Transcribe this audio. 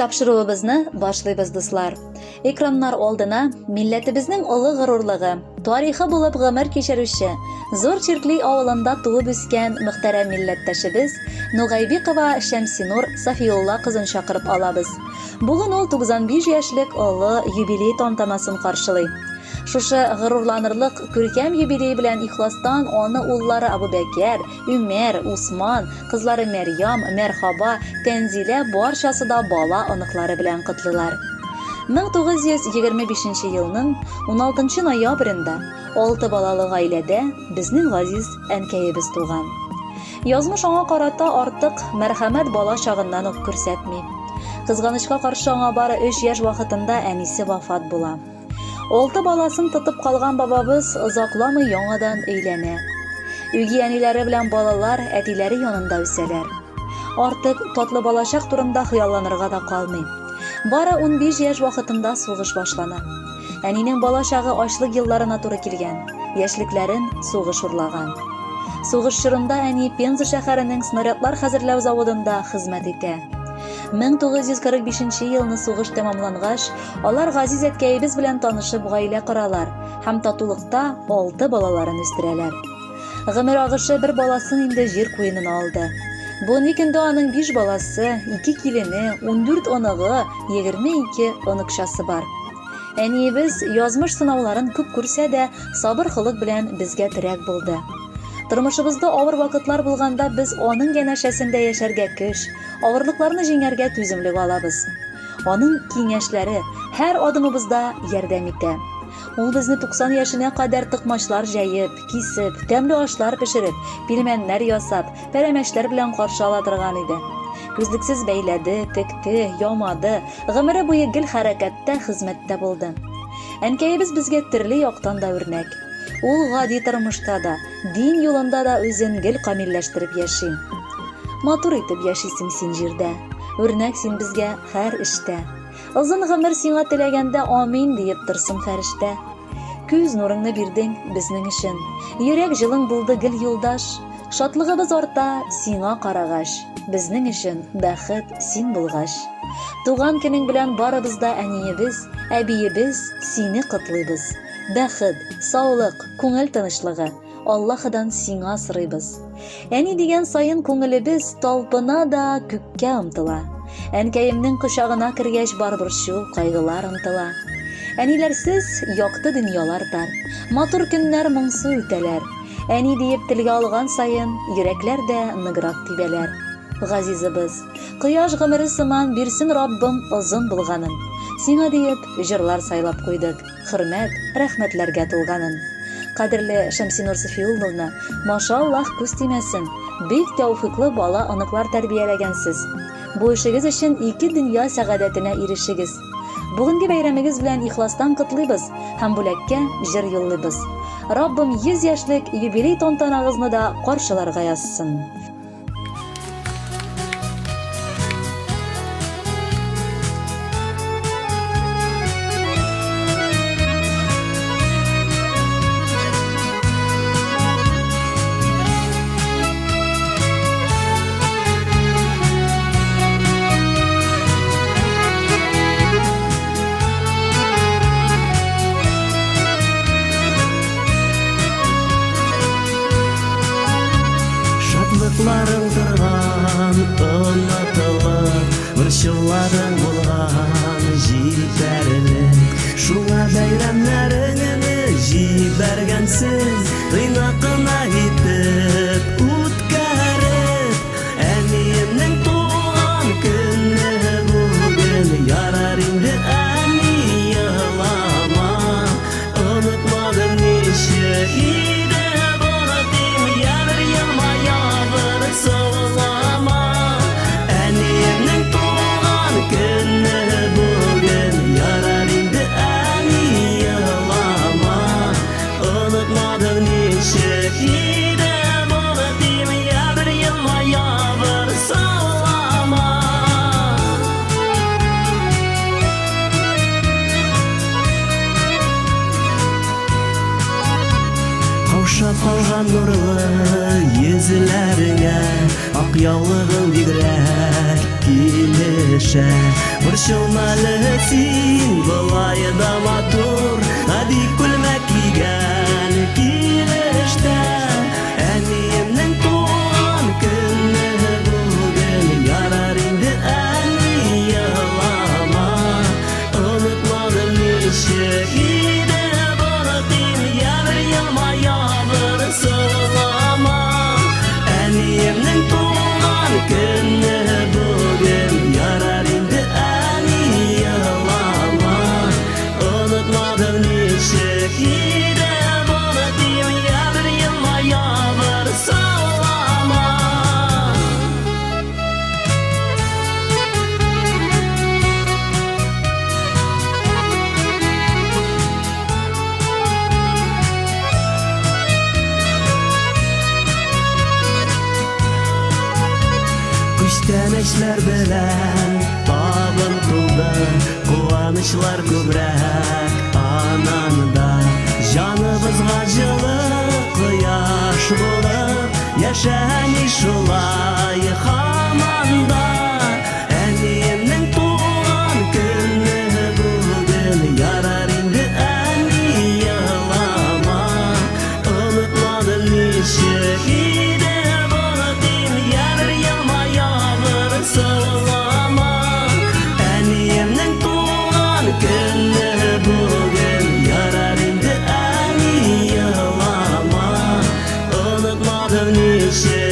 Тапшыруыбызны башлыйбыз, дуслар. Экраннар алдына милләтебезнең олы горурлыгы, тарихы булып гомер кичерүче, зур Чиркли авылында туып үскән мөхтәрәм милләттәшебез Нугайбикова Шәмсинур Сафиулла кызын чакырып алабыз. Бүген ул 95 яшьлек олы юбилей тантанасын каршылый. Шушы горурланырлык күркәм юбилей белән ихластан аны уллары Абубәкер, Үмәр, Усман, кызлары Мәрьям, Мәрхаба, Тәнзилә барчасы да бала оныклары белән котлыйлар. 1925 елның 16 ноябрендә 6 балалы гаиләдә безнең газиз әнкәебез туган. Язмыш аңа карата артык мәрхәмәт бала чагыннан ук күрсәтми. Кызганычка каршы аңа бары 3 яшь вакытында әнисе вафат була. 6 баласын тотып калган бабабыз озакламый яңадан өйләнә. Үги әниләре белән балалар әтиләре янында үсәләр. Артык татлы балачак турында хыялланырга да калмый. Бары 15 яшь вакытында сугыш башлана. Әнинең балачагы ачлык елларына туры килгән, яшьлекләрен сугыш урлаган. Сугыш чорында әни Пенза шәһәренең снарядлар хәзерләү заводында хезмәт итә. 1945 елны сугыш тәмамлангач, алар газиз әткәебез белән танышып гаилә коралар һәм татулыкта 6 балаларын үстерәләр. Гомер агышы бер баласын инде җир куенына алды. Бу никендә аның 5 баласы, 2 килене, 14 оныгы, 22 оныкчасы бар. Әниебез язмыш сынауларын күп күрсә дә, сабыр хылык белән безгә терәк булды. Тормышыбызда авыр вакытлар булганда без аның янәшәсендә яшәргә көч, авырлыкларны җиңәргә түземлек алабыз. Аның киңәшләре һәр адымыбызда ярдәм итә. Ул безне 90 яшенә кадәр тыкмачлар җәеп, кисеп, тәмле ашлар пешереп, пилмәннәр ясап, пәрәмәчләр белән каршы ала торган иде. Күзлексез бәйләде, текте, ямады, гомере буе гел хәрәкәттә, хезмәттә булды. Әнкәебез безгә төрле яктан да үрнәк. Ул гади тормышта да, дин юлында да үзен гел камилләштереп яши. Матур итеп яшисең син җирдә, үрнәк син безгә һәр эштә. Озын гомер сиңа теләгәндә амин диеп торсын фәрештә. Күз нурыңны бирдең безнең өчен, йөрәк җылың булды гел юлдаш. Шатлыгыбыз арта сиңа карагач, безнең өчен бәхет син булгач. Туган көнең белән барыбыз да әниебез, әбиебез сине котлыйбыз. Бәхет, саулык, күңел тынычлыгы Аллаһыдан сиңа сорыйбыз. Әни дигән саен күңелебез талпына да күккә омтыла. Әнкәемнең кочагына кергәч барбыр шул кайгылар омтыла. Әниләрсез якты дөньялар тар, матур көннәр моңсу үтәләр. Әни диеп телгә алган саен йөрәкләр дә ныграк тибәләр. Газизыбыз, кояш гомере сыман бирсен Раббым озын булганын. Сиңа диеп җырлар сайлап куйдык, хөрмәт, рәхмәтләргә тулганын. Кадерле Шәмсинур Сафиулловна, машаллаһ күз тимәсен, бик тәүфыйклы бала оныклар тәрбияләгәнсез. Бу эшегез өчен 2 дөнья сәгадәтенә ирешегез. Бүгенге бәйрәмегез белән ихластан котлыйбыз һәм бүләккә җыр юллыйбыз. Раббым 100 яшьлек юбилей тантанагызны да каршыларга язсын. Шатлыкларың торган, онытылып, борчуларың булган, җитәрлек. Шуңа бәйрәмнәреңне җибәргәнсез, тыйнакына итеп үткәреп. Әниемнең туган көне бүген, ярар инде әни елама. Онытмадым ничек иде булатым, ябыр елмая саулама. Әниемнең туган көне бүген, ярар инде әни елама. Онытмадың ничек иде булатым, ябыр елмая саулама. Каушап калган нурлы йөзләреңә, ак яулыгың бигрәк килешә. Борчылмалы син, болай да матур, бик күлмәк кигән килештә. Әниемнең туган көне бүген, ярар инде әни елама. Онытмадым ничек иде боротин, ябыр елма, ябыр сылама. Әниемнең туган көне бүген, ярар инде әни елама. Онытмадым ничек иде боротин, ябыр елма, ябыр сылама. Күчтәнәчләр белән табын тулды, куанычлар күбрәк ананда. Җаныбызга җылы кояш булып, яшәми шулай һаманда. Әниемнең туган көне бүген, ярар инде әни елама. Онытмадым ничек иде боротин, ябыр елма, ябыр сылама. Әниемнең туган көне бүген, ярар инде әни елама. Онытмадым ничек